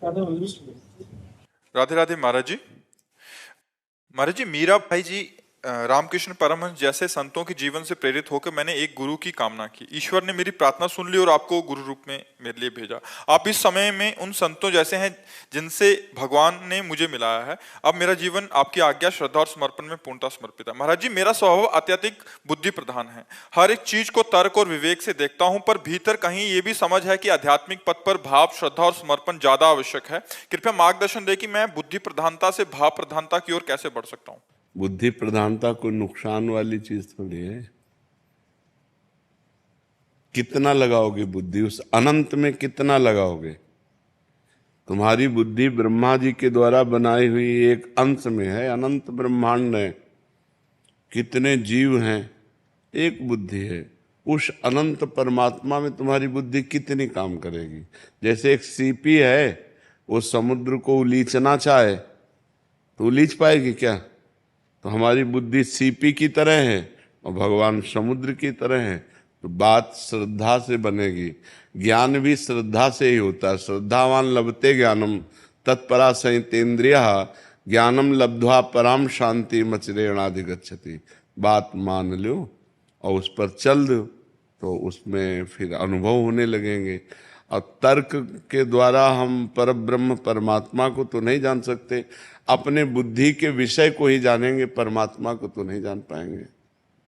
राधे राधे महाराज जी। महाराज जी, मीरा भाई जी, रामकृष्ण परमहंस जैसे संतों के जीवन से प्रेरित होकर मैंने एक गुरु की कामना की। ईश्वर ने मेरी प्रार्थना सुन ली और आपको गुरु रूप में मेरे लिए भेजा। आप इस समय में उन संतों जैसे हैं जिनसे भगवान ने मुझे मिलाया है। अब मेरा जीवन आपकी आज्ञा, श्रद्धा और समर्पण में पूर्णतः समर्पित है। महाराज जी, मेरा स्वभाव अत्यधिक बुद्धि प्रधान है। हर एक चीज को तर्क और विवेक से देखता हूं, पर भीतर कहीं ये भी समझ है कि आध्यात्मिक पथ पर भाव, श्रद्धा और समर्पण ज्यादा आवश्यक है। कृपया मार्गदर्शन दे कि मैं बुद्धि प्रधानता से भाव प्रधानता की ओर कैसे बढ़ सकता हूँ। बुद्धि प्रधानता कोई नुकसान वाली चीज थोड़ी है। कितना लगाओगे बुद्धि, उस अनंत में कितना लगाओगे? तुम्हारी बुद्धि ब्रह्मा जी के द्वारा बनाई हुई एक अंश में है। अनंत ब्रह्मांड है, कितने जीव हैं, एक बुद्धि है। उस अनंत परमात्मा में तुम्हारी बुद्धि कितनी काम करेगी? जैसे एक सीपी है, वो समुद्र को उलीचना चाहे तो उलीच पाएगी क्या? तो हमारी बुद्धि सीपी की तरह है और भगवान समुद्र की तरह है। तो बात श्रद्धा से बनेगी। ज्ञान भी श्रद्धा से ही होता है। श्रद्धावान लभते ज्ञानम तत्परा संयतेन्द्रिया ज्ञानम लब्ध्वा पराम शांति मचरेणाधिगच्छति। बात मान लो और उस पर चल दो, तो उसमें फिर अनुभव होने लगेंगे। और तर्क के द्वारा हम परब्रह्म परमात्मा को तो नहीं जान सकते, अपने बुद्धि के विषय को ही जानेंगे, परमात्मा को तो नहीं जान पाएंगे।